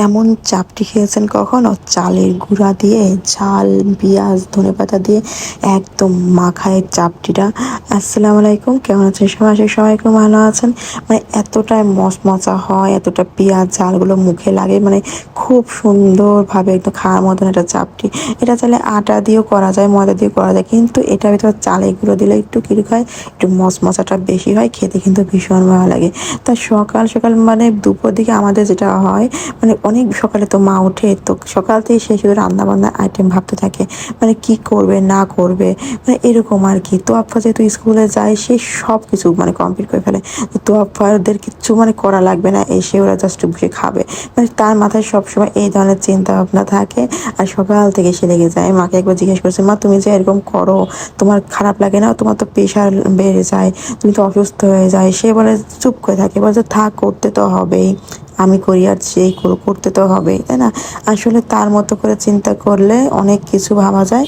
এমন চাপটি খেয়েছেন কখনো? চালের গুঁড়া দিয়ে ঝাল, পেঁয়াজ, ধনেপাতা দিয়ে একদম মাখায় চাপটিটা। আসসালামু আলাইকুম, কেমন আছেন সবাই? আশা করি সবাই খুব ভালো আছেন। মানে এতটাই মচমচা হয়, এতটা পেঁয়াজ ঝালগুলো মুখে লাগে, মানে খুব সুন্দরভাবে একদম খাওয়ার মতন একটা চাপটি। এটা চাইলে আটা দিয়েও করা যায়, ময়দা দিয়েও করা যায়, কিন্তু এটার ভিতরে চালের গুঁড়ো দিলে একটু কিরক হয়, একটু মচমচাটা বেশি হয়, খেতে কিন্তু ভীষণ ভালো লাগে। তা সকাল সকাল মানে দুপুর দিকে আমাদের যেটা হয়, মানে অনেক সকালে তো মা ওঠে, তো সকাল থেকে সে শুধু রান্না বান্নার আইটেম ভাবতে থাকে, মানে কি করবে না করবে, মানে এরকম আর কি। তো আপ্পা যেহেতু স্কুলে যায়, সে সব কিছু মানে কমপ্লিট করে ফেলে। তো আপ্পাদের কিচ্ছু মানে করা লাগবে না, এসে ওরা জাস্ট বসে খাবে, মানে তার মাথায় সবসময় এই ধরনের চিন্তা ভাবনা থাকে। আর সকাল থেকে সে লেগে যায়। মাকে একবার জিজ্ঞেস করছে, মা তুমি যে এরকম করো, তোমার খারাপ লাগে না? তোমার তো প্রেশার বেড়ে যায়, তুমি তো অসুস্থ হয়ে যায়। সে বলে, চুপ করে থাকে, বলছে থাক, করতে তো হবেই, আমি করি আর সেই করতে তো হবেই, তাই না? আসলে তার মতো করে চিন্তা করলে অনেক কিছু ভাবা যায়।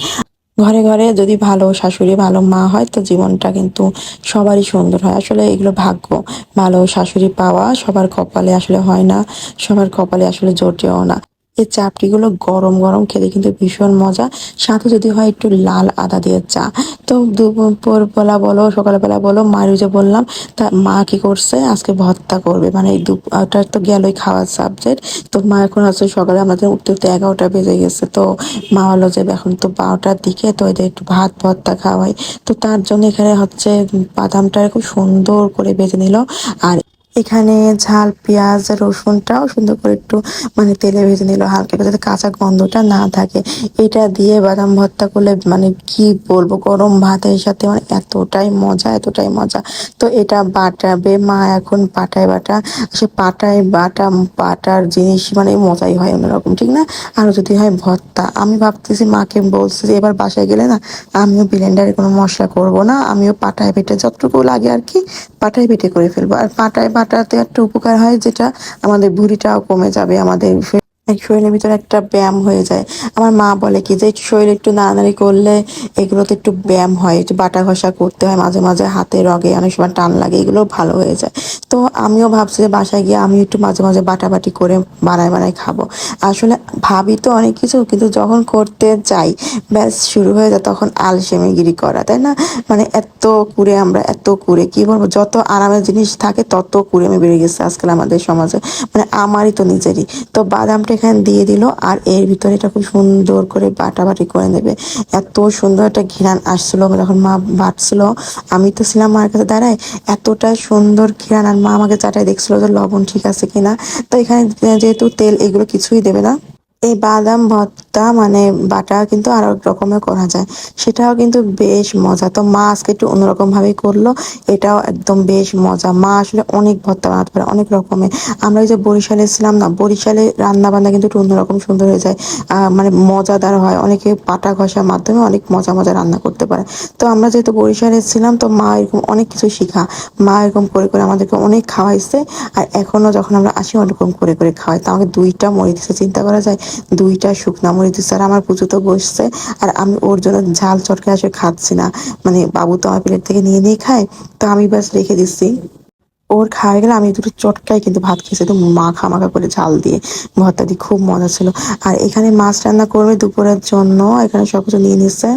ঘরে ঘরে যদি ভালো শাশুড়ি, ভালো মা হয়, তো জীবনটা কিন্তু সবারই সুন্দর হয়। আসলে এগুলো ভাগ্য। ভালো শাশুড়ি পাওয়া সবার কপালে আসলে হয় না, সবার কপালে আসলে জোটেও না। এই চাপটিগুলো গরম গরম খেতে কিন্তু ভীষণ মজা। সাথে যদি হয় একটু লাল আদা দিয়ে চা। তো দুপুরবেলা বলো, সকালবেলা বলো, মায়ের যে বললাম, তা মা কি করছে আজকে ভর্তা করবে, মানে এই ওটা তো গেলই খাওয়ার সাবজেক্ট। তো মা এখন হচ্ছে, সকালে আমাদের উঠতে উঠতে 11টা বেজে গেছে, তো মা হলো যে এখন তো 12টার দিকে, তো এদের একটু ভাত ভর্তা খাওয়াই। তো তার জন্য এখানে হচ্ছে বাদামটা খুব সুন্দর করে ভেজে নিল। আর এখানে ঝাল, পেঁয়াজ, রসুনটাও সুন্দর করে একটু মানে তেলে ভেজে নিল হালকা করে, যাতে কাঁচা গন্ধটা না থাকে। এটা দিয়ে বাদাম ভর্তা করলে মানে কি বলবো, গরম ভাতের সাথে মানে এতটাই মজা, এতটাই মজা। তো এটা বাটাবে মা এখন, পাটায় বাটা। সে পাটায় বাটা, বাটার জিনিস মানে মজাই হয় অন্যরকম, ঠিক না? আরও যদি হয় ভর্তা, আমি ভাবতেছি, মাকে বলছি যে এবার বাসায় গেলে না, আমিও ব্লেন্ডারে কোনো মশলা করব না, আমিও পাটায় বেটে যতটুকু লাগে আর কি, পাটায় বেটে করে ফেলবো। আর পাটায় বাটাতে একটা উপকার হয়, যেটা আমাদের ভুঁড়িটাও কমে যাবে, আমাদের শরীরের ভিতরে একটা ব্যায়াম হয়ে যায়। আমার মা বলে কি, যে শরীর একটু নাড়ানাড়ি করলে এগুলোতে একটু ব্যায়াম হয়, একটু বাটা ঘষা করতে হয় মাঝে মাঝে, হাতে রগে অনেক সময় টান লাগে, এগুলো ভালো হয়ে যায়। তো আমিও ভাবছি যে বাসায় গিয়ে আমি একটু মাঝে মাঝে বাটাবাটি করে বানায় বানায় খাবো। আসলে ভাবি তো অনেক কিছু, কিন্তু যখন করতে যাই, ব্যাস শুরু হয়ে যায় তখন আলসেমিগিরি করা, তাই না? মানে এত কুড়ে, আমরা এত কুড়ে, কি বলবো, যত আরামের জিনিস থাকে তত কুড়েমি বেড়ে গেছে আজকাল আমাদের সমাজে, মানে আমারই তো নিজেরই। তো বাদামটা এখানে দিয়ে দিল, আর এর ভিতরে এটা খুব সুন্দর করে বাটাবাটি করে নেবে। এত সুন্দর একটা ঘ্রাণ আসছিল যখন মা বাটছিল, আমি তো ছিলাম মার কাছে দাঁড়ায়, এতটা সুন্দর ঘ্রাণ। আর মা আমাকে চাটাই দেখছিল যে লবণ ঠিক আছে কিনা। তো এখানে যেহেতু তেল এগুলো কিছুই দেবে না, এই বাদাম ভর্তা মানে বাটা কিন্তু আরো এক রকমের করা যায়, সেটাও কিন্তু বেশ মজা। তো মা আজকে একটু অন্যরকম ভাবে করলো, এটাও একদম বেশ মজা। মা আসলে অনেক ভর্তা বানাতে পারে, অনেক রকমের। আমরা ওই যে বরিশালে ছিলাম না, বরিশালে রান্না বান্না কিন্তু একটু অন্যরকম সুন্দর হয়ে যায়, মানে মজাদার হয়। অনেকে পাটা ঘষার মাধ্যমে অনেক মজা মজা রান্না করতে পারে। তো আমরা যেহেতু বরিশালে ছিলাম, তো মা এরকম অনেক কিছু শিখা, মা এরকম করে করে আমাদেরকে অনেক খাওয়াইছে। আর এখনো যখন আমরা আসি, ওরকম করে করে খাওয়াই। তো আমাকে 2টা মরিচ দিছে, চিন্তা করা যায়, 2টা শুকনা মরিচ দিচ্ছে। আর আমার পুজো তো বসছে, আর আমি ওর জন্য ঝাল চটকে আসে খাচ্ছি না, মানে বাবু তো আমার প্লেট থেকে নিয়ে নিয়ে খায়, তো আমি বাস রেখে দিচ্ছি। ওর খাওয়া গেলে আমি দুটো চটকাই কিন্তু ভাত খেয়েছি, তো মাখা মাখা করে ঝাল দিয়ে ভর্তা দিয়ে, খুব মজা ছিল। আর এখানে মাছ রান্না করবে দুপুরের জন্য, এখানে সবকিছু নিয়ে নিচ্ছে।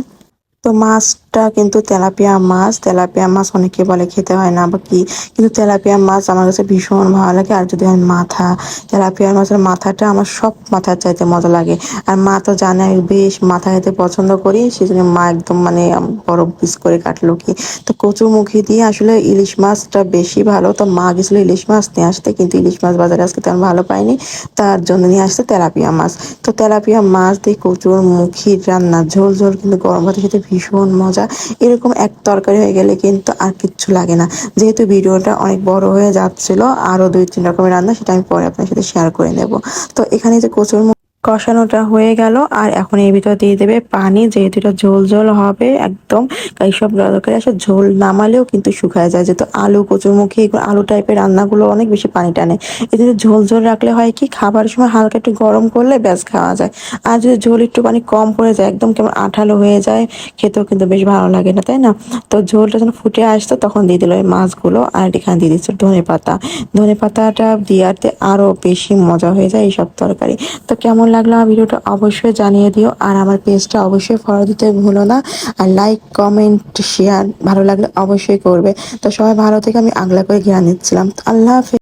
তো মাছটা কিন্তু তেলাপিয়া মাছ। তেলাপিয়া মাছ অনেকে বলে খেতে হয় না বা কি, কিন্তু তেলাপিয়া মাছ আমার কাছে ভীষণ ভালো লাগে। আর যদি হয় মাথা, তেলাপিয়া মাছের মাথাটা আমার সব মাথার চাইতে মজা লাগে। আর মা তো জানে আমি বেশ মাথা খেতে পছন্দ করি, সেজন্য মা একদম মানে বড় পিস করে কাটলো কি। তো কচুরমুখী দিয়ে আসলে ইলিশ মাছটা বেশি ভালো। তো মা গেছিল ইলিশ মাছ নিয়ে আসতে, কিন্তু ইলিশ মাছ বাজারে আজকে তেমন ভালো পাইনি, তার জন্য নিয়ে আসতে তেলাপিয়া মাছ। তো তেলাপিয়া মাছ দিয়ে কচুরমুখীর রান্না, ঝোল ঝোল, কিন্তু গরম ভাতের সাথে ভীষণ মজা। এরকম এক তরকারি হয়ে গেলে কিন্তু আর কিচ্ছু লাগে না। যেহেতু ভিডিওটা অনেক বড় হয়ে যাচ্ছিল, আরো 2-3 রকমের রান্না, সেটা আমি পরে আপনার সাথে শেয়ার করে নেব। তো এখানে যে কচুর কষানোটা হয়ে গেল আর এখন এর ভিতর দিয়ে দেবে পানি, যেহেতু এটা ঝোল ঝোল হবে একদম। এইসব তরকারি আসলে ঝোল নামালেও কিন্তু শুকায় যায়, যেহেতু আলু কচুরমুখী এগুলো আলু টাইপের রান্নাগুলো অনেক বেশি পানি টানে। এই জন্য ঝোল ঝোল রাখলে হয় কি, খাবারের সময় হালকা একটু গরম করলে ব্যাস খাওয়া যায়। আর যদি ঝোল একটু পানি কম পড়ে যায়, একদম কেমন আঠালো হয়ে যায়, খেতেও কিন্তু বেশ ভালো লাগে না, তাই না? তো ঝোলটা যখন ফুটে আসতো তখন দিয়ে দিল এই মাছগুলো, আর এখানে দিয়ে দিচ্ছে ধনেপাতা। ধনেপাতাটা দেওয়াতে আরো বেশি মজা হয়ে যায় এইসব তরকারি। তো কেমন লাগলো আমার ভিডিওটা অবশ্যই জানিয়ে দিও, আর আমার পেজটা অবশ্যই ফলো দিতে ভুলো না। আর লাইক কমেন্ট শেয়ার ভালো লাগলে অবশ্যই করবে। তো সবাই ভালো থেকে, আমি আগলা করে ঘেরা নিচ্ছিলাম। আল্লাহ হাফেজ।